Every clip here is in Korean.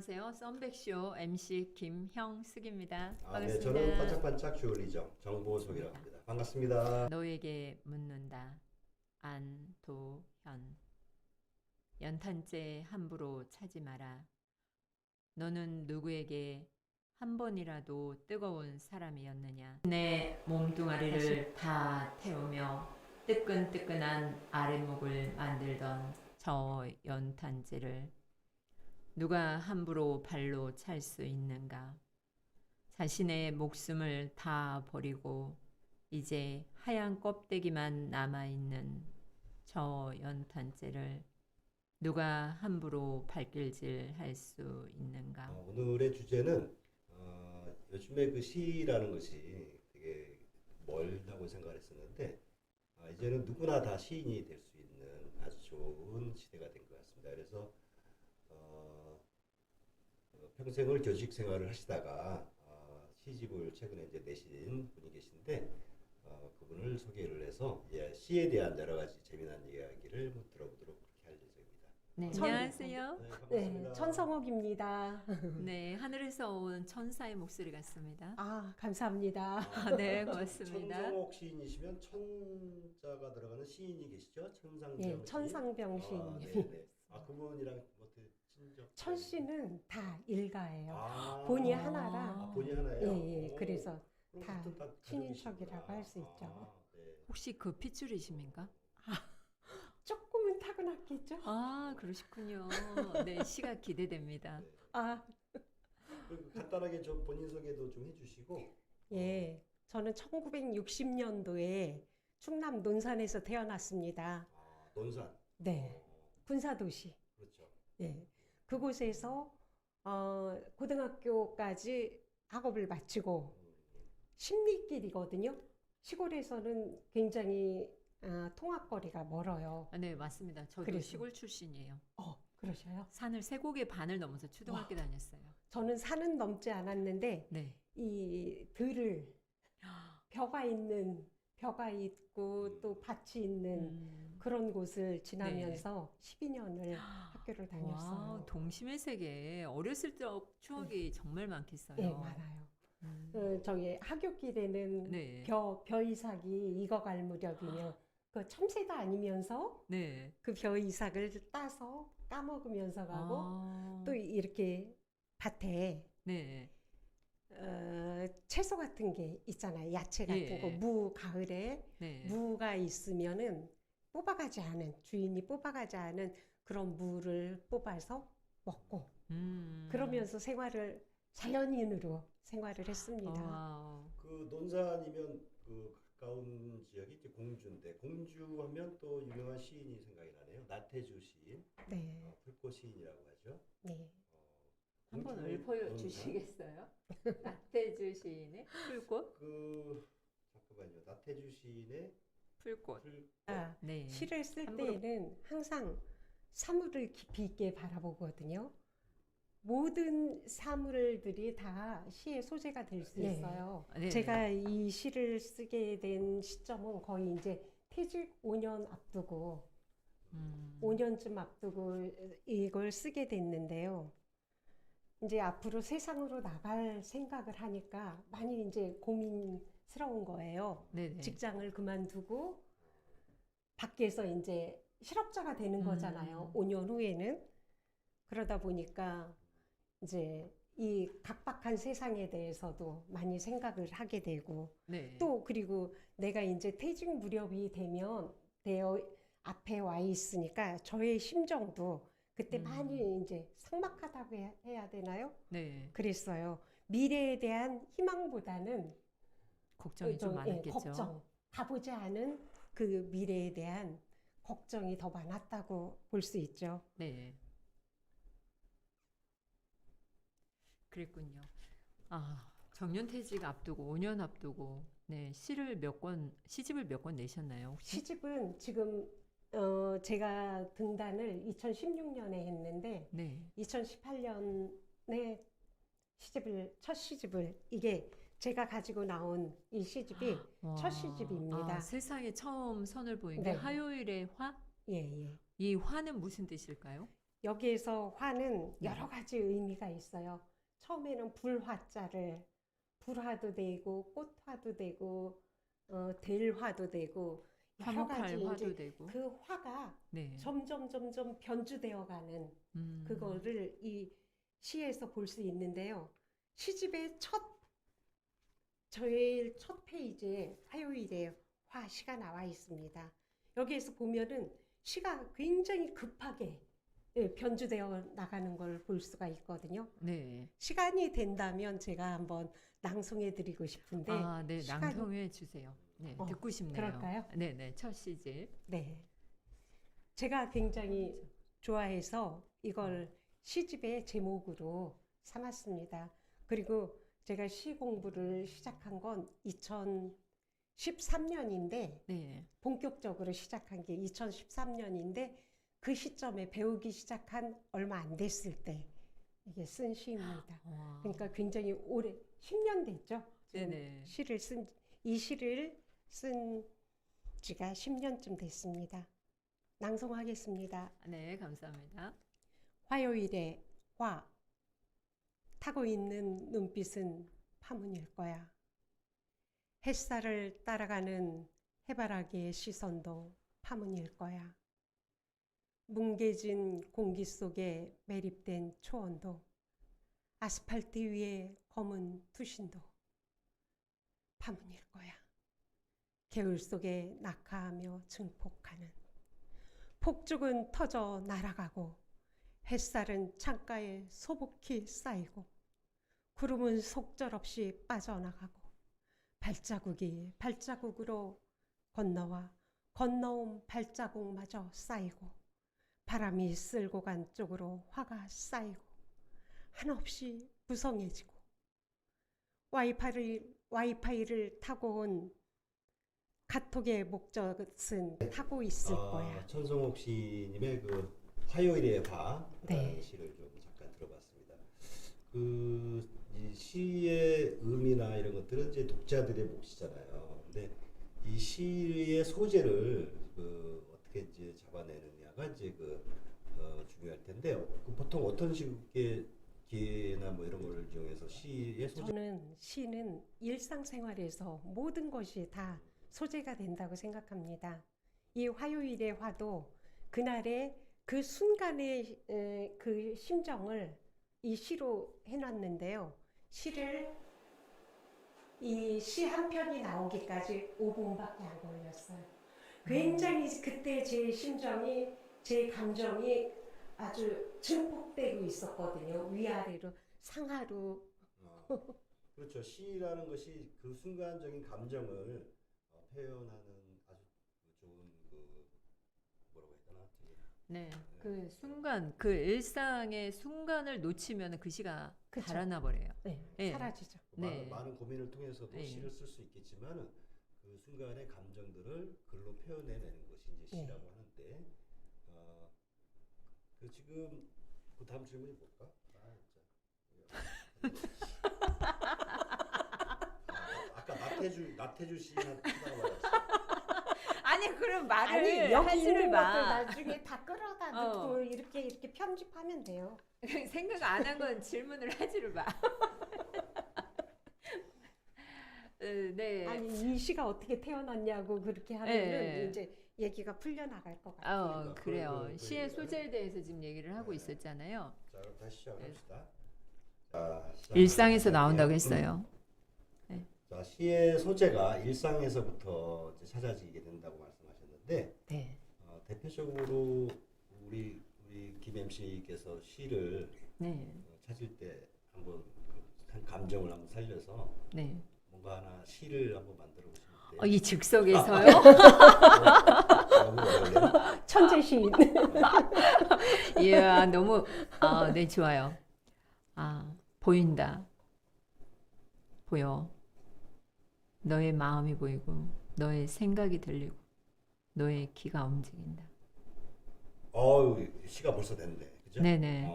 안녕하세요. 썬백쇼 MC 김형숙입니다. 네, 반갑습니다. 저는 반짝반짝 주얼리정 정보석이라고 합니다. 반갑습니다. 너에게 묻는다. 안도현. 연탄재 함부로 차지 마라. 너는 누구에게 한 번이라도 뜨거운 사람이었느냐. 내 몸뚱아리를 다 태우며 뜨끈뜨끈한 아랫목을 만들던 저 연탄재를 누가 함부로 발로 찰 수 있는가? 자신의 목숨을 다 버리고 이제 하얀 껍데기만 남아있는 저 연탄재를 누가 함부로 발길질 할 수 있는가? 오늘의 주제는 요즘에 그 시라는 것이 되게 멀다고 생각을 했었는데 이제는 누구나 다 시인이 될 수 있는 아주 좋은 시대가 된 것 같습니다. 그래서 평생을 교직 생활을 하시다가 시집을 최근에 이제 내신 분이 계신데 그분을 소개를 해서 시에 대한 여러 가지 재미난 이야기를 들어보도록 그렇게 할 예정입니다. 네, 천- 안녕하세요. 네, 네, 반갑습니다. 천성옥입니다. 네, 하늘에서 온 천사의 목소리 같습니다. 아, 감사합니다. 네, 고맙습니다. 천성옥 시인이시면 천자가 들어가는 시인이 계시죠? 천상병 예, 시인. 천상병 시인. 네네. 그분이랑 어떻게 친적? 천 씨는 다 일가예요. 본이 본이 하나라. 본이 하나예요. 예, 예. 그래서 그럼 다 같은 친인척이라고 가족이시구나. 할 수 있죠. 네. 혹시 그 핏줄이십니까? 조금은 타고났겠죠? 아, 그러시군요. 네, 시가 기대됩니다. 네. 아, 그리고 간단하게 좀 본인 소개도 좀 해주시고. 예. 저는 1960년도에 충남 논산에서 태어났습니다. 논산. 네. 군사도시. 그렇죠. 예. 그곳에서 고등학교까지 학업을 마치고 십리길이거든요. 시골에서는 굉장히 통학거리가 멀어요. 아, 네, 맞습니다. 저도 그래서. 시골 출신이에요. 그러셔요? 산을 3곡의 반을 넘어서 초등학교 다녔어요. 저는 산은 넘지 않았는데 네. 이 들을 벼가 있고 또 밭이 있는 그런 곳을 지나면서 12년을 학교를 다녔어요. 와, 동심의 세계. 어렸을 때 추억이 정말 많겠어요. 네, 많아요. 음. 저기 하굣길에는 네. 벼 이삭이 익어갈 무렵이면 그 참새가 아니면서 네. 그 벼 이삭을 따서 까먹으면서 가고 아, 또 이렇게 밭에 네. 채소 같은 게 있잖아요. 야채 같은 예. 거. 무 가을에 네. 무가 있으면은 뽑아가지 않은 주인이 뽑아가지 않은 그런 무를 뽑아서 먹고 그러면서 자연인으로 생활을 했습니다. 와우. 그 논산이면 그 가까운 지역이 이제 공주인데 공주하면 또 유명한 시인이 생각이 나네요. 나태주 시인, 네, 풀꽃 시인이라고 하죠. 네. 한번 공주 읊어 논산? 주시겠어요? 나태주 시인의 풀꽃? 잠깐만요. 나태주 시인의 풀꽃. 풀꽃. 네. 시를 쓸 함부로- 때에는 항상 사물을 깊이 있게 바라보거든요. 모든 사물들이 다 시의 소재가 될 수 네. 있어요. 네. 제가 이 시를 쓰게 된 시점은 거의 이제 퇴직 5년 앞두고 5년쯤 앞두고 이걸 쓰게 됐는데요. 이제 앞으로 세상으로 나갈 생각을 하니까 많이 이제 고민스러운 거예요. 네네. 직장을 그만두고 밖에서 이제 실업자가 되는 거잖아요. 5년 후에는. 그러다 보니까 이제 이 각박한 세상에 대해서도 많이 생각을 하게 되고 네. 또 그리고 내가 이제 퇴직 무렵이 되어 앞에 와 있으니까 저의 심정도 그때 많이 이제 삭막하다고 해야 되나요? 네. 그랬어요. 미래에 대한 희망보다는 걱정이 좀 많았겠죠. 걱정, 가보지 않은 그 미래에 대한 걱정이 더 많았다고 볼 수 있죠. 네. 그랬군요. 아, 정년퇴직 앞두고 5년 앞두고 네, 시집을 몇 권 내셨나요, 혹시? 시집은 지금 제가 등단을 2016년에 했는데 네. 2018년에 첫 시집을 이게 제가 가지고 나온 이 시집이 와, 첫 시집입니다. 세상에 처음 선을 보인 게 네. 화요일의 화? 예, 예. 이 화는 무슨 뜻일까요? 여기에서 화는 여러 가지 의미가 있어요. 처음에는 불화자를 불화도 되고 꽃화도 되고 델화도 되고 여러 가지 화목할 이제 화도 되고. 그 화가 네. 점점 변주되어가는 그거를 이 시에서 볼 수 있는데요. 시집의 제일 첫 페이지에 화요일에 화시가 나와 있습니다. 여기에서 보면은 시가 굉장히 급하게 변주되어 나가는 걸 볼 수가 있거든요. 네. 시간이 된다면 제가 한번 낭송해 드리고 싶은데 아, 네. 시간이- 낭송해 주세요. 네. 듣고 싶네요. 그럴까요? 네, 네. 첫 시집. 네. 제가 굉장히 좋아해서 이걸 시집의 제목으로 삼았습니다. 그리고 제가 시 공부를 시작한 건 2013년인데 네. 본격적으로 시작한 게 2013년인데 그 시점에 배우기 시작한 얼마 안 됐을 때 이게 쓴 시입니다. 와. 그러니까 굉장히 오래 10년 됐죠. 지금 네네. 이 시를 쓴 지가 10년쯤 됐습니다. 낭송하겠습니다. 네, 감사합니다. 화요일에 화 타고 있는 눈빛은 파문일 거야. 햇살을 따라가는 해바라기의 시선도 파문일 거야. 뭉개진 공기 속에 매립된 초원도 아스팔트 위에 검은 투신도 파문일 거야. 개울 속에 낙하하며 증폭하는 폭죽은 터져 날아가고 햇살은 창가에 소복히 쌓이고 구름은 속절없이 빠져나가고 발자국이 발자국으로 건너와 건너온 발자국마저 쌓이고 바람이 쓸고 간 쪽으로 화가 쌓이고 한없이 무성해지고 와이파이를 타고 온 카톡의 목적은 타고 있을 거야. 천성옥 시님의 그 화요일의 화라는 네. 시를 좀 잠깐 들어봤습니다. 그 이 시의 의미나 이런 것들은 이제 독자들의 몫이잖아요. 근데 이 시의 소재를 그 어떻게 이제 잡아내느냐가 이제 중요할 텐데 보통 어떤 식의 기회나 뭐 이런 걸 이용해서 시의 소재 저는 시는 일상생활에서 모든 것이 다 소재가 된다고 생각합니다. 이 화요일의 화도 그날의 그 순간의 그 심정을 이 시로 해놨는데요. 이 시 한 편이 나오기까지 5분밖에 안 걸렸어요. 굉장히 그때 제 심정이, 제 감정이 아주 증폭되고 있었거든요. 위아래로, 상하로. 그렇죠. 시라는 것이 그 순간적인 감정을 표현하는 아주 좋은 뭐라고 해야 되나? 네. 그 순간, 그 일상의 순간을 놓치면 그 시가 그쵸. 달아나 버려요. 네, 네. 사라지죠. 네. 많은 고민을 통해서도 네. 시를 쓸 수 있겠지만 그 순간의 감정들을 글로 표현해내는 것이 이제 시라고 하는데 그 지금 그 다음 질문이 뭘까? 아까 나태주 시 하다가 말았어. 아니, 그럼 아니 여기 하지를 있는 것들 마. 나중에 다 끌어다 넣고 이렇게 편집하면 돼요. 생각 안 한 건 질문을 하지를 마. 네. 아니 이 시가 어떻게 태어났냐고 그렇게 하면은 네. 이제 얘기가 풀려나갈 것 같아요. 그래요. 그 시의 얘기를 소재에 대해서 지금 얘기를 하고 네. 있었잖아요. 자, 그럼 다시 시작합시다. 일상에서 나온다고 했어요. 자, 시의 소재가 일상에서부터 이제 찾아지게 된다고 말씀하셨는데 네. 대표적으로 우리 김 MC께서 시를 네. 찾을 때 한번 한 감정을 한번 살려서 네. 뭔가 하나 시를 한번 만들어 보시는데 이 즉석에서요? 너무 어려워요. 천재 시인. 이야, 너무 네, 좋아요. 보인다. 보여. 너의 마음이 보이고 너의 생각이 들리고 너의 귀가 움직인다. 시가 벌써 됐네. 그죠? 네네.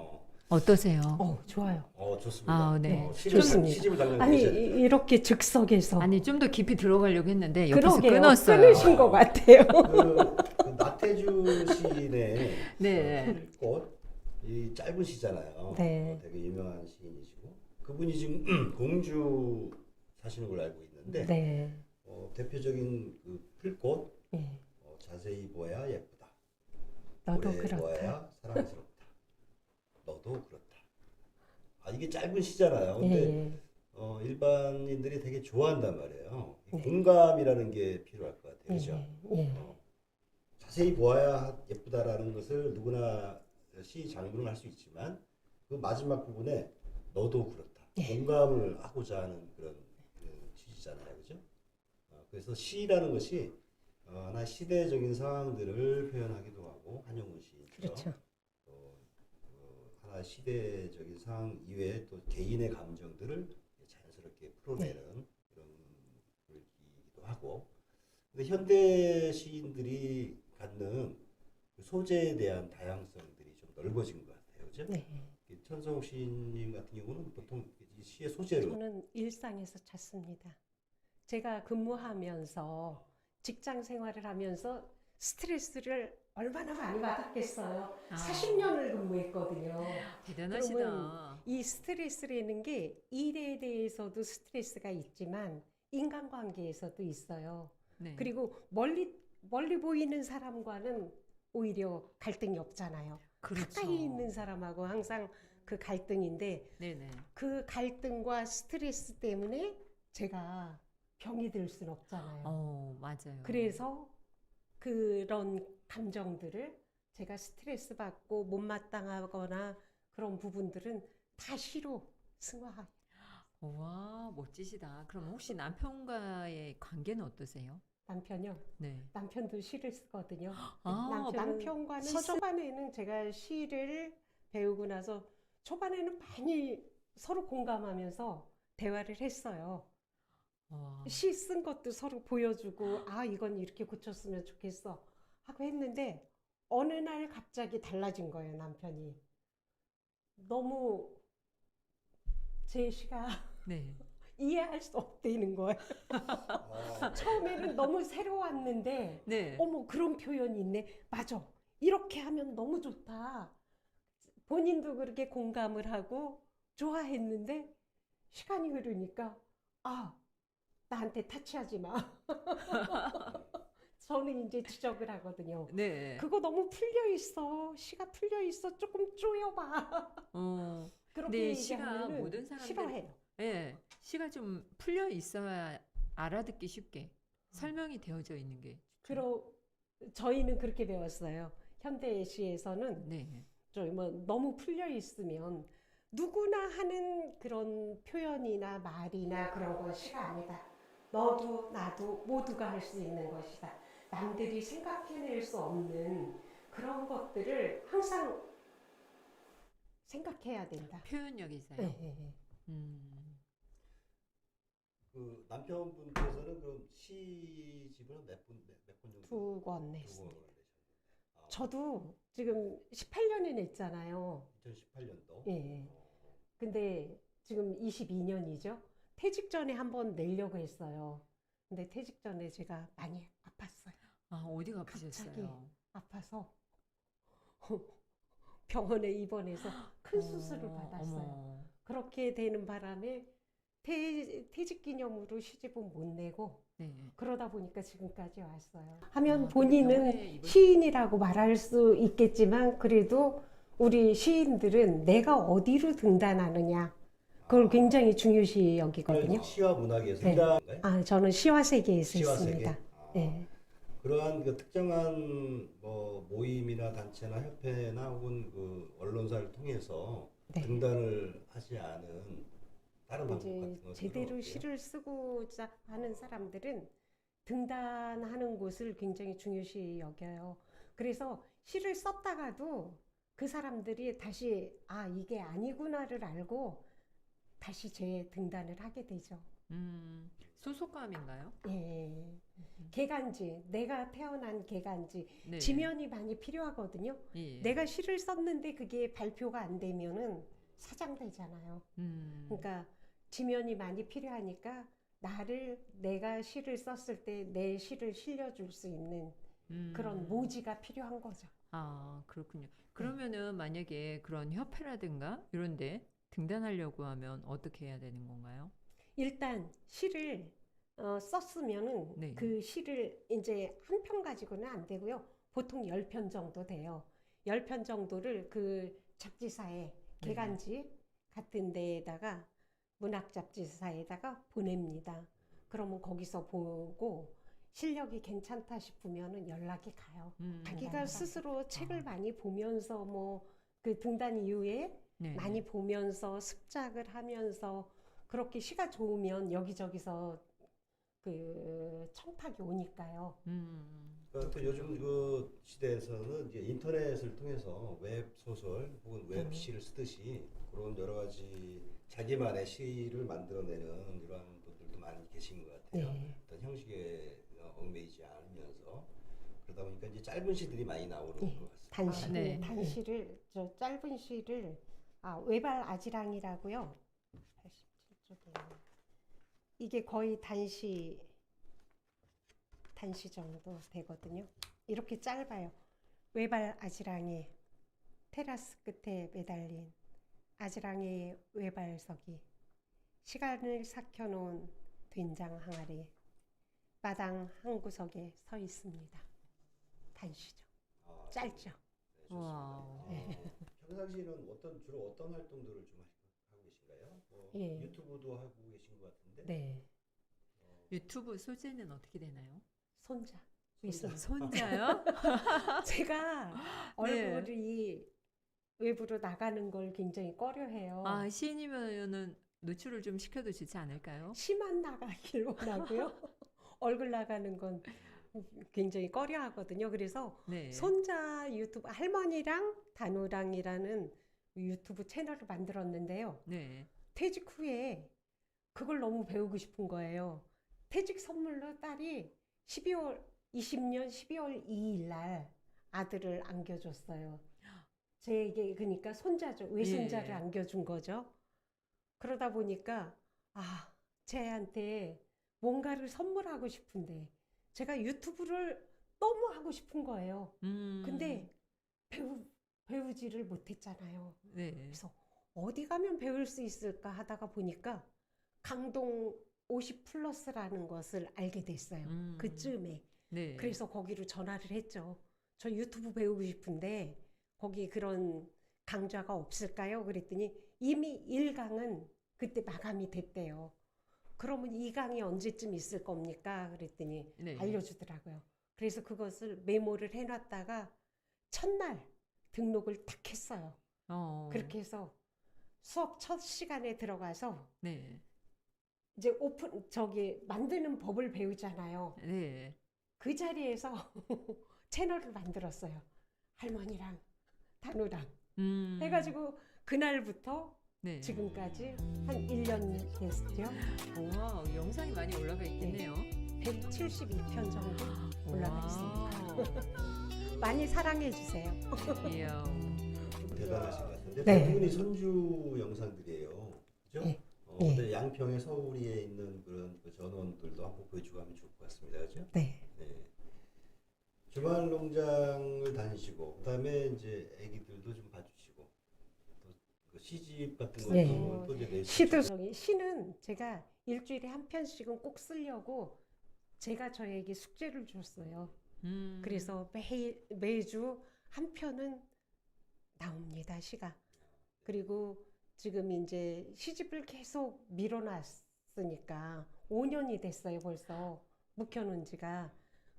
어떠세요? 좋아요. 좋습니다. 네. 좋습니다. 시집을 당장 아니 내셔야 돼요. 이렇게 즉석에서 아니, 좀 더 깊이 들어가려고 했는데 옆에서 그러게요. 끊었어요. 끊으신 것 같아요. 그 나태주 시인의 네. 풀꽃 이 짧은 시잖아요. 네. 되게 유명한 시인이시고 그분이 지금 공주 사시는 걸로 알고 있는데 네. 대표적인 그 풀꽃 예. 자세히 보아야 예쁘다. 너도 오래 그렇다. 보아야 사랑스럽다. 너도 그렇다. 아 이게 짧은 시잖아요. 예, 근데 예. 일반인들이 되게 좋아한단 말이에요. 이 네. 공감이라는 게 필요할 것 같아요. 그죠? 예, 예. 자세히 보아야 예쁘다라는 것을 누구나 시 장문을 할 수 있지만 그 마지막 부분에 너도 그렇다. 예. 공감을 하고자 하는 그런 취지잖아요. 그죠? 그래서 시라는 것이 하나 시대적인 상황들을 표현하기도 하고 한영훈 시인처럼 그렇죠. 또 하나 시대적인 상황 이외에 또 개인의 감정들을 자연스럽게 풀어내는 그런 글이기도 하고 근데 현대 시인들이 갖는 그 소재에 대한 다양성들이 좀 넓어진 것 같아요. 그죠? 네. 천성욱 시인님 같은 경우는 보통 이 시의 소재로 저는 일상에서 찾습니다. 제가 근무하면서 직장 생활을 하면서 스트레스를 얼마나 많이 받았겠어요. 아. 40년을 근무했거든요. 대단하시다. 그러면 이 스트레스라는 게 일에 대해서도 스트레스가 있지만 인간관계에서도 있어요. 네. 그리고 멀리 보이는 사람과는 오히려 갈등이 없잖아요. 그렇죠. 가까이 있는 사람하고 항상 그 갈등인데 네네. 그 갈등과 스트레스 때문에 제가 병이 들 수는 없잖아요. 맞아요. 그래서 그런 감정들을 제가 스트레스 받고 못마땅하거나 그런 부분들은 다 시로 승화해요. 와, 멋지시다. 그럼 혹시 남편과의 관계는 어떠세요? 남편요. 네. 남편도 시를 쓰거든요. 아, 남편과는 초반에는 제가 시를 배우고 나서 초반에는 많이 서로 공감하면서 대화를 했어요. 와. 시 쓴 것도 서로 보여주고 아 이건 이렇게 고쳤으면 좋겠어 하고 했는데 어느 날 갑자기 달라진 거예요. 남편이 너무 제 시가 네. 이해할 수 없다는 거예요. 처음에는 너무 새로웠는데 네. 어머 그런 표현이 있네. 맞아. 이렇게 하면 너무 좋다. 본인도 그렇게 공감을 하고 좋아했는데 시간이 흐르니까 아 나한테 타치하지 마. 저는 이제 지적을 하거든요. 네. 그거 너무 풀려 있어. 시가 풀려 있어. 조금 쪼여봐. 그렇게 근데 시가 얘기하면은 모든 사람들이 싫어해요. 예, 시가 좀 풀려 있어야 알아듣기 쉽게 설명이 되어져 있는 게 좋죠. 저희는 그렇게 배웠어요. 현대 시에서는 네. 너무 풀려 있으면 누구나 하는 그런 표현이나 말이나 그런 건 시가 아니다. 너도 나도 모두가 할 수 있는 것이다. 남들이 생각해낼 수 없는 그런 것들을 항상 생각해야 된다. 표현력이세요. 네. 그 남편분께서는 그럼 시집을 몇 권 정도 2권 냈습니다. 내셨나요? 저도 지금 18년에 냈잖아요. 2018년도. 예. 근데 지금 22년이죠. 퇴직 전에 한번 내려고 했어요. 근데 퇴직 전에 제가 많이 아팠어요. 아, 어디가 아프셨어요? 아파서 병원에 입원해서 큰 수술을 받았어요. 어머. 그렇게 되는 바람에 퇴직 기념으로 시집은 못 내고 네. 그러다 보니까 지금까지 왔어요. 하면 아, 본인은 병원에 시인이라고 말할 수 있겠지만 그래도 우리 시인들은 내가 어디로 등단하느냐 그걸 굉장히 중요시 여기거든요. 시와 문학에서 네. 일한가요? 저는 시와 세계에서 시와 세계. 있습니다. 네. 그러한 그 특정한 뭐 모임이나 단체나 협회나 혹은 그 언론사를 통해서 네. 등단을 하지 않은 다른 방법 이제 같은 것은 제대로 어때요? 시를 쓰고자 하는 사람들은 등단하는 곳을 굉장히 중요시 여겨요. 그래서 시를 썼다가도 그 사람들이 다시 이게 아니구나를 알고 다시 재등단을 하게 되죠. 소속감인가요? 예. 개간지, 내가 태어난 개간지, 네. 지면이 많이 필요하거든요. 예. 내가 시를 썼는데 그게 발표가 안 되면은 사장되잖아요. 그러니까 지면이 많이 필요하니까 내가 시를 썼을 때 내 시를 실려줄 수 있는 그런 모지가 필요한 거죠. 아, 그렇군요. 그러면은 만약에 그런 협회라든가 이런데 등단하려고 하면 어떻게 해야 되는 건가요? 일단 시를 썼으면은 네. 그 시를 이제 한 편 가지고는 안 되고요. 보통 10편 정도 돼요. 10편 정도를 그 잡지사에 네. 개간지 같은 데에다가 문학 잡지사에다가 보냅니다. 그러면 거기서 보고 실력이 괜찮다 싶으면은 연락이 가요. 자기가 스스로 책을 많이 보면서 뭐 그 등단 이후에 네. 많이 보면서 습작을 하면서 그렇게 시가 좋으면 여기저기서 그 청탁이 오니까요. 그러니까 또 요즘 그 시대에서는 이제 인터넷을 통해서 웹 소설 혹은 웹 시를 쓰듯이 그런 여러 가지 자기만의 시를 만들어내는 이러한 분들도 많이 계신 것 같아요. 네. 어떤 형식에 얽매이지 않으면서 그러다 보니까 이제 짧은 시들이 많이 나오는 네. 것 같습니다. 단시를 네. 단시를 저 짧은 시를 외발 아지랑이라고요. 87쪽에 이게 거의 단시 정도 되거든요. 이렇게 짧아요. 외발 아지랑이 테라스 끝에 매달린 아지랑이 외발석이 시간을 삭혀놓은 된장 항아리 마당 한 구석에 서 있습니다. 단시죠. 아, 짧죠. 네, 와우. 좋습니다. 평상시는 주로 어떤 활동들을 좀 하고 계신가요? 뭐 예. 유튜브도 하고 계신 것 같은데. 네. 유튜브 소재는 어떻게 되나요? 손자. 손자. 손자요? 제가 네. 얼굴이 외부로 나가는 걸 굉장히 꺼려해요. 아, 시인이면은 노출을 좀 시켜도 좋지 않을까요? 시만 나가길 원하고요. 얼굴 나가는 건 굉장히 꺼려하거든요. 그래서 네. 손자 유튜브 할머니랑 단우랑이라는 유튜브 채널을 만들었는데요. 네. 퇴직 후에 그걸 너무 배우고 싶은 거예요. 퇴직 선물로 딸이 20년 12월 2일 날 아들을 안겨줬어요. 제게 그러니까 손자죠. 외손자를 예. 안겨준 거죠. 그러다 보니까 쟤한테 뭔가를 선물하고 싶은데 제가 유튜브를 너무 하고 싶은 거예요. 근데 배우지를 못했잖아요. 네. 그래서 어디 가면 배울 수 있을까 하다가 보니까 강동 50 플러스라는 것을 알게 됐어요. 그쯤에. 네. 그래서 거기로 전화를 했죠. 저 유튜브 배우고 싶은데 거기 그런 강좌가 없을까요? 그랬더니 이미 1강은 그때 마감이 됐대요. 그러면 2강이 언제쯤 있을 겁니까? 그랬더니 네. 알려주더라고요. 그래서 그것을 메모를 해놨다가 첫날 등록을 딱 했어요. 그렇게 해서 수업 첫 시간에 들어가서 네. 이제 만드는 법을 배우잖아요. 네. 그 자리에서 채널을 만들었어요. 할머니랑 단우랑 해가지고 그날부터 네. 지금까지 한 1년 됐죠. 와, 영상이 많이 올라가 있겠네요. 172편 정도 올라가 있습니다. 있습니다. 많이 사랑해 주세요. 이야. 대단하신 것 같은데 네. 대부분이 손주 영상들이에요. 그죠? 네. 근데 양평의 서울에 있는 그런 그 전원들도 한번 보여주고 하면 좋을 것 같습니다. 그죠? 네. 네. 주말 농장을 다니시고 그다음에 이제 아기들도 좀 봐주시고 또 그 시집 같은 것도 네. 또 이제 내시고 시는 제가 일주일에 한 편씩은 꼭 쓰려고 제가 저에게 숙제를 줬어요. 그래서 매주 한 편은 나옵니다, 시가. 그리고 지금 이제 시집을 계속 밀어놨으니까 5년이 됐어요, 벌써. 묵혀놓은 지가.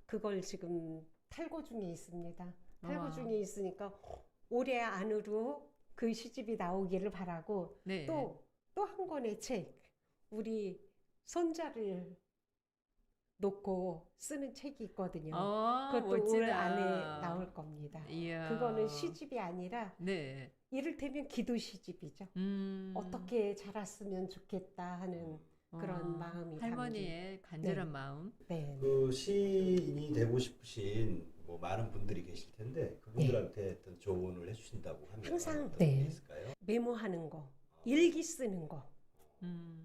그걸 지금 탈고 중에 있습니다. 탈고 와. 중에 있으니까 올해 안으로 그 시집이 나오기를 바라고 네. 또 한 권의 책, 우리 손자를 놓고 쓰는 책이 있거든요. 그것도 올 멋지다. 안에 나올 겁니다. 이야. 그거는 시집이 아니라 네. 이를테면 기도 시집이죠. 어떻게 자랐으면 좋겠다 하는 그런 마음이 할머니의 간절한 네. 마음. 네. 그 시인이 되고 싶으신 뭐 많은 분들이 계실 텐데 그분들한테 어떤 조언을 해주신다고 하면 항상, 어떤 네. 게 있을까요? 메모하는 거, 일기 쓰는 거,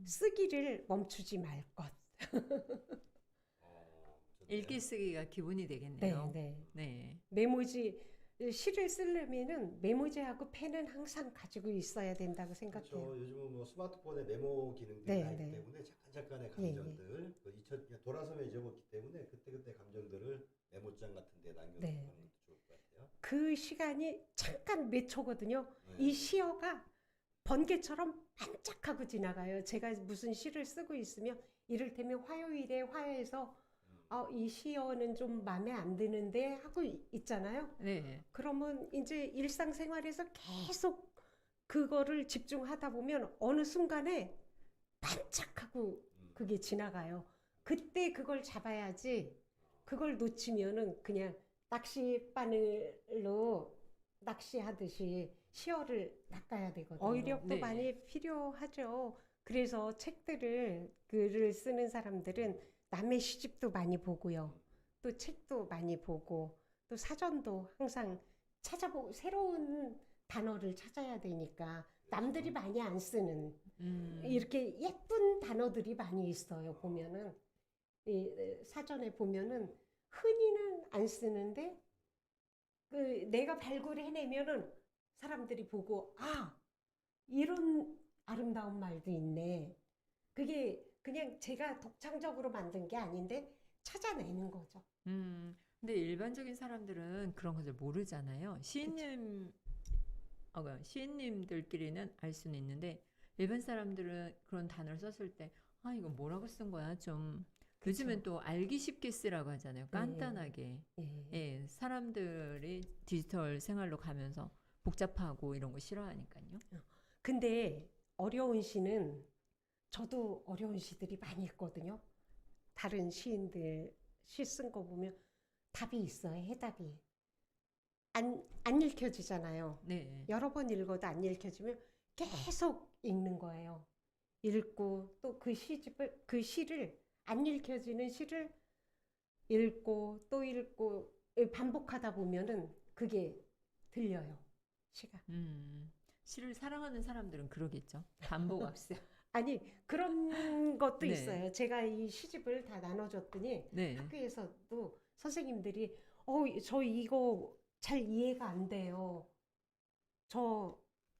쓰기를 멈추지 말 것. 좋네요. 읽기 쓰기가 기본이 네, 되겠네요. 네. 네. 메모지 시를 쓰려면은 메모지하고 펜은 항상 가지고 있어야 된다고 생각해요. 그렇죠. 요즘은 뭐 스마트폰에 메모 기능들이 네, 다 있기 네. 때문에 잠깐의 예, 예. 감정들, 그 그냥 돌아서며 잊어먹기 때문에 그때그때 감정들을 메모장 같은 데 남겨놓고 네. 하는 것도 좋을 것 같아요. 그 시간이 잠깐 몇 초거든요. 네. 이 시어가 번개처럼 반짝하고 지나가요. 제가 무슨 시를 쓰고 있으면 이를테면 화요일에 화에서 이 시어는 좀 마음에 안 드는데 하고 있잖아요. 네. 그러면 이제 일상생활에서 계속 그거를 집중하다 보면 어느 순간에 반짝하고 그게 지나가요. 그때 그걸 잡아야지. 그걸 놓치면은 그냥 낚싯바늘로 낚시하듯이 시어를 낚아야 되거든요. 어휘력도 네. 많이 필요하죠. 그래서 글을 쓰는 사람들은 남의 시집도 많이 보고요. 또 책도 많이 보고 또 사전도 항상 찾아보고 새로운 단어를 찾아야 되니까 남들이 많이 안 쓰는 이렇게 예쁜 단어들이 많이 있어요. 보면은 이 사전에 보면은 흔히는 안 쓰는데 그 내가 발굴해내면은 사람들이 보고 이런 아름다운 말도 있네. 그게 그냥 제가 독창적으로 만든 게 아닌데 찾아내는 거죠. 근데 일반적인 사람들은 그런 것을 모르잖아요. 시인님들끼리는 알 수는 있는데 일반 사람들은 그런 단어를 썼을 때 이거 뭐라고 쓴 거야? 좀 그쵸. 요즘엔 또 알기 쉽게 쓰라고 하잖아요. 간단하게. 예. 예, 사람들이 디지털 생활로 가면서 복잡하고 이런 거 싫어하니까요. 근데 어려운 시는 저도 어려운 시들이 많이 있거든요. 다른 시인들 시 쓴 거 보면 답이 있어요. 해답이. 안 읽혀지잖아요. 네. 여러 번 읽어도 안 읽혀지면 계속 읽는 거예요. 읽고 또 그 시를 안 읽혀지는 시를 읽고 또 읽고 반복하다 보면은 그게 들려요. 시가. 시를 사랑하는 사람들은 그러겠죠. 반복 학습. 아니 그런 것도 네. 있어요. 제가 이 시집을 다 나눠줬더니 네. 학교에서도 선생님들이 저 이거 잘 이해가 안 돼요. 저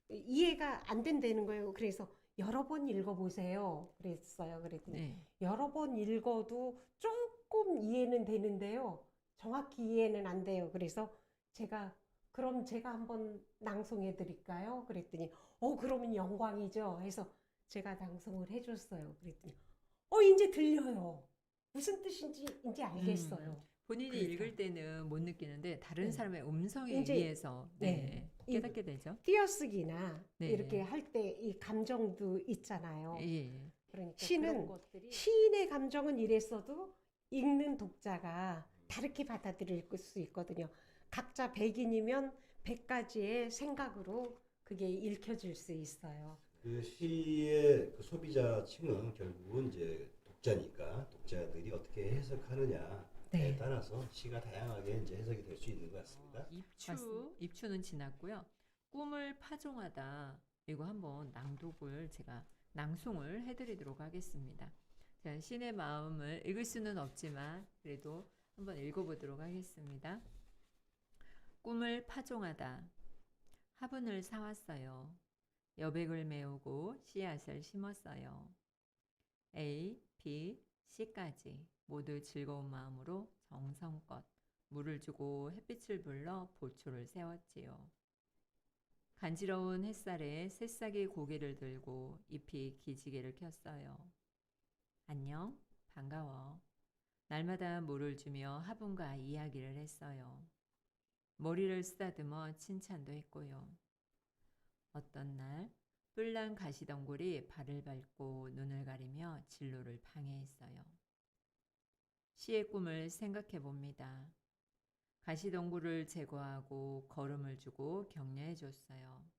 이해가 안 된다는 거예요. 그래서 여러 번 읽어보세요. 그랬어요. 그랬더니 네. 여러 번 읽어도 조금 이해는 되는데요. 정확히 이해는 안 돼요. 그래서 그럼 제가 한번 낭송해 드릴까요? 그랬더니 그러면 영광이죠. 해서 제가 낭송을 해줬어요. 그랬더니 이제 들려요. 무슨 뜻인지 이제 알겠어요. 본인이 그러니까. 읽을 때는 못 느끼는데 다른 네. 사람의 음성에 이제, 의해서 네. 깨닫게 되죠. 띄어쓰기나 네. 이렇게 할 때 이 감정도 있잖아요. 예. 그러니까 시는 시인의 감정은 이랬어도 읽는 독자가 다르게 받아들일 수 있거든요. 각자 100인이면 100가지의 생각으로 그게 읽혀질 수 있어요. 그 시의 그 소비자층은 결국은 이제 독자니까 독자들이 어떻게 해석하느냐에 네. 따라서 시가 다양하게 이제 해석이 될 수 있는 것 같습니다. 입추는 지났고요. 꿈을 파종하다 이거 한번 제가 낭송을 해드리도록 하겠습니다. 자, 신의 마음을 읽을 수는 없지만 그래도 한번 읽어보도록 하겠습니다. 꿈을 파종하다. 화분을 사왔어요. 여백을 메우고 씨앗을 심었어요. A, B, C까지 모두 즐거운 마음으로 정성껏 물을 주고 햇빛을 불러 보초를 세웠지요. 간지러운 햇살에 새싹이 고개를 들고 잎이 기지개를 켰어요. 안녕, 반가워. 날마다 물을 주며 화분과 이야기를 했어요. 머리를 쓰다듬어 칭찬도 했고요. 어떤 날 뿔난 가시덩굴이 발을 밟고 눈을 가리며 진로를 방해했어요. 시의 꿈을 생각해 봅니다. 가시덩굴을 제거하고 걸음을 주고 격려해 줬어요.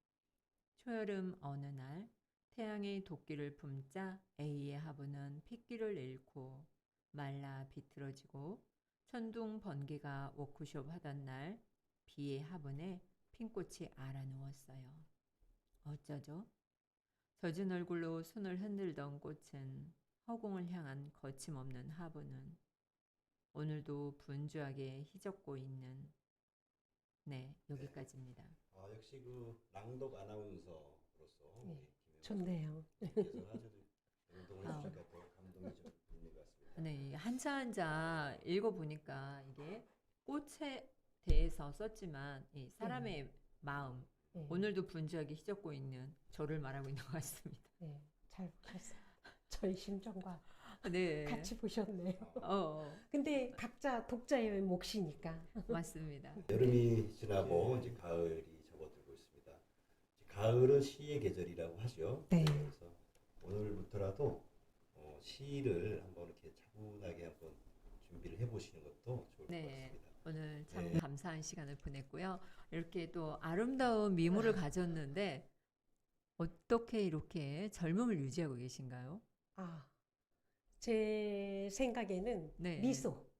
초여름 어느 날 태양이 도끼를 품자 A의 화분은 핏기를 잃고 말라 비틀어지고 천둥 번개가 워크숍 하던 날 B의 화분에 핀꽃이 알아누웠어요. 어쩌죠? 젖은 얼굴로 손을 흔들던 꽃은 허공을 향한 거침없는 화분은 오늘도 분주하게 희젓고 있는 네, 여기까지입니다. 역시 그 낭독 아나운서로서 네, 좋네요. 그래서 아주 운동을 아. 해주니까 더 감동이 좀 있는 것 같습니다. 네, 한자 한자 읽어보니까 이게 꽃에 대해서 썼지만 이 사람의 마음, 네, 오늘도 분주하게 휘젓고 있는 저를 말하고 있는 것 같습니다. 네, 잘 보셨어요. 저희 심정과 네. 같이 보셨네요. 어, 근데 각자 독자의 몫이니까. 맞습니다. 여름이 지나고 이제 가을이 접어들고 있습니다. 이제 가을은 시의 계절이라고 하죠. 네. 그래서 오늘부터라도 시를 한번 이렇게 차분하게 한번 준비를 해보시는 것도 좋을 네. 것 같습니다. 오늘 참 네. 감사한 시간을 보냈고요. 이렇게 또 아름다운 미모를 가졌는데 어떻게 이렇게 젊음을 유지하고 계신가요? 아, 제 생각에는 네.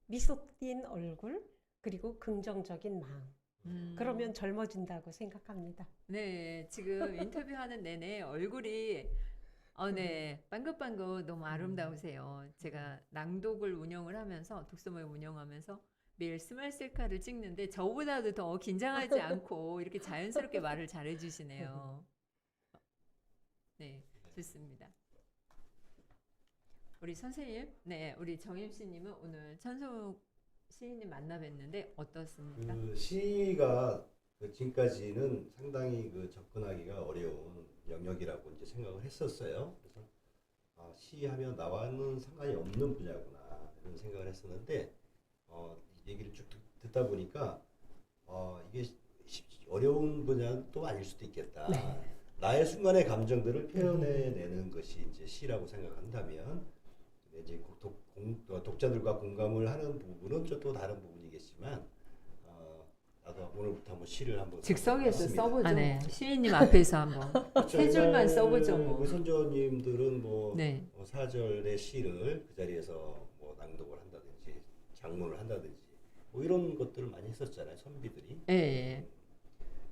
미소 띈 얼굴, 그리고 긍정적인 마음. 그러면 젊어진다고 생각합니다. 네, 지금 인터뷰하는 내내 얼굴이 네, 빵긋빵긋 너무 아름다우세요. 제가 낭독을 운영을 하면서 독서모임 운영하면서 매일 스마일 셀카를 찍는데 저보다도 더 긴장하지 않고 이렇게 자연스럽게 말을 잘해주시네요. 네, 좋습니다. 우리 선생님, 네, 우리 정임씨님은 오늘 천석 시인님 만나 뵀는데 어떻습니까? 그 시가 그 지금까지는 상당히 그 접근하기가 어려운 영역이라고 이제 생각을 했었어요. 그래서 시하면 나와는 상관이 없는 분야구나 이런 생각을 했었는데 얘기를 쭉 듣다 보니까 이게 어려운 분야는 또 아닐 수도 있겠다. 네. 나의 순간의 감정들을 표현해내는 것이 이제 시라고 생각한다면 이제 독자들과 공감을 하는 부분은 또 다른 부분이겠지만 나도 오늘부터 한번 시를 한번 즉석에서 써보겠습니다. 써보죠. 네. 시인님 앞에서 한번 세 줄만 써보죠. 뭐. 우리 선조님들은 네. 사절의 시를 그 자리에서 뭐 낭독을 한다든지 장문을 한다든지 뭐 이런 것들을 많이 했었잖아요. 선비들이. 예.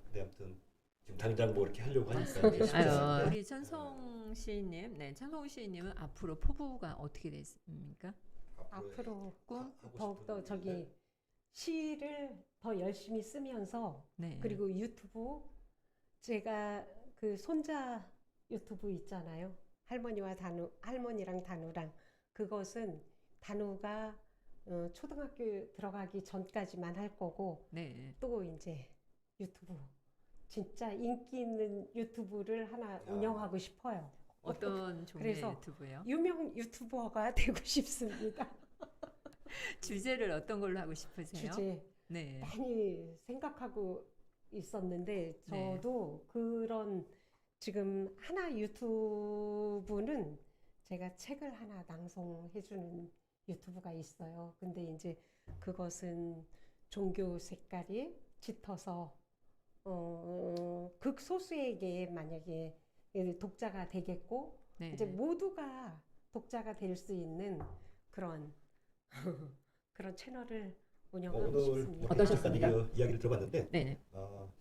근데 아무튼 지금 당장 뭐 이렇게 하려고 하니까 이제 쉽지 아유, 않은데. 우리 천송 시인님, 네, 천송 시인님은 앞으로 포부가 어떻게 됐습니까? 앞으로 꿈 하고 더욱더 싶은 저기 일인데. 시를 더 열심히 쓰면서 네. 그리고 유튜브 제가 그 손자 유튜브 있잖아요. 할머니랑 단우랑 그것은 단우가 초등학교 들어가기 전까지만 할 거고 네. 또 이제 유튜브 진짜 인기 있는 유튜브를 하나 운영하고 싶어요. 어떤 종류의 그래서 유튜브요? 유명 유튜버가 되고 싶습니다. 주제를 어떤 걸로 하고 싶으세요? 주제 네. 많이 생각하고 있었는데 네. 저도 그런 지금 하나 유튜브는 제가 책을 하나 낭송해주는 유튜브가 있어요. 근데 이제 그것은 종교 색깔이 짙어서 극소수에게 만약에 독자가 되겠고 네. 이제 모두가 독자가 될 수 있는 그런 그런 채널을 운영하고 오늘 싶습니다. 어떠셨습니까? 이야기를 들어봤는데 네.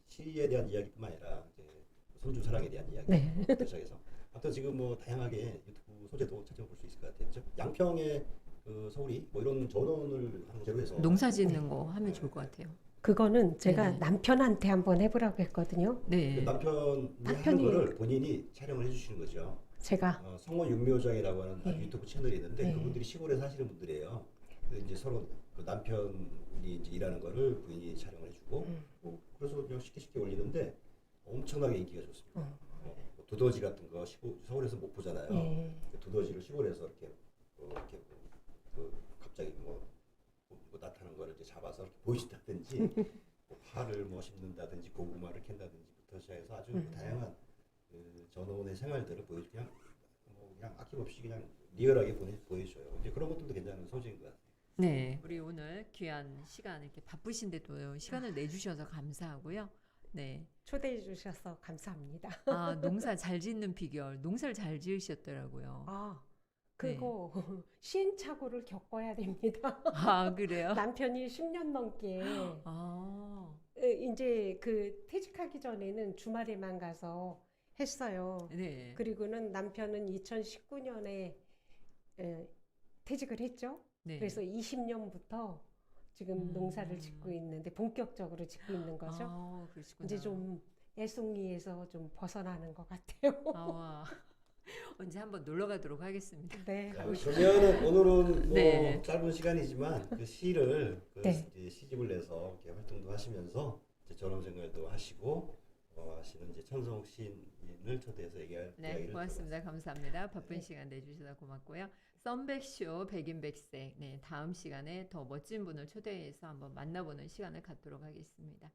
시에 대한 이야기뿐만 아니라 이제 손주 사랑에 대한 이야기 네. 시작해서 아무튼 지금 뭐 다양하게 유튜브 소재도 찾아볼 수 있을 것 같아요. 그렇죠? 양평의 그 서울이 뭐 이런 전원을 한 제로 해서 농사 짓는 거 하면 좋을 것 같아요. 그거는 제가 네. 남편한테 한번 해보라고 했거든요. 그 네. 남편이 하는 남편이- 거를 본인이 촬영을 해주시는 거죠. 제가 성원 육묘장이라고 하는 네. 유튜브 채널이 있는데 네. 그분들이 시골에 사시는 분들이에요. 그래서 이제 서로 그 남편이 이제 일하는 거를 부인이 촬영을 해주고 뭐 그래서 그냥 쉽게 올리는데 엄청나게 인기가 좋습니다. 두더지 같은 거 서울에서 못 보잖아요. 예. 두더지를 시골에서 이렇게 갑자기 뭐 나타나는 거를 이제 잡아서 이렇게 보이신다든지 뭐 파를 뭐 심는다든지 고구마를 캔다든지부터 시작해서 아주 다양한 그 전원의 생활들을 그냥 아낌없이 그냥 리얼하게 보여줘요. 이제 그런 것들도 괜찮은 소재인 것 같아요. 네. 우리 오늘 귀한 시간 이렇게 바쁘신데도 시간을 내주셔서 감사하고요. 네. 초대해 주셔서 감사합니다. 농사 잘 짓는 비결. 농사를 잘 지으셨더라고요. 그거 시행착오를 겪어야 됩니다. 그래요? 남편이 10년 넘게 이제 그 퇴직하기 전에는 주말에만 가서 했어요. 네. 그리고는 남편은 2019년에 퇴직을 했죠. 네. 그래서 20년부터 지금 농사를 짓고 있는데 본격적으로 짓고 있는 거죠. 아, 그러시구나. 이제 좀 애송이에서 좀 벗어나는 것 같아요. 아, 언제 한번 놀러 가도록 하겠습니다. 네, 자, 가고 싶어요. 그러면은 오늘은 뭐 네. 짧은 시간이지만 그 시를 네. 이제 시집을 내서 이렇게 활동도 하시면서 이제 졸업생활도 하시고 하시는 이제 천성욱 시인을 초대해서 이야기를 네, 고맙습니다. 감사합니다. 바쁜 네. 시간 내주셔서 고맙고요. 썸백쇼 백인백색. 네, 다음 시간에 더 멋진 분을 초대해서 한번 만나보는 시간을 갖도록 하겠습니다.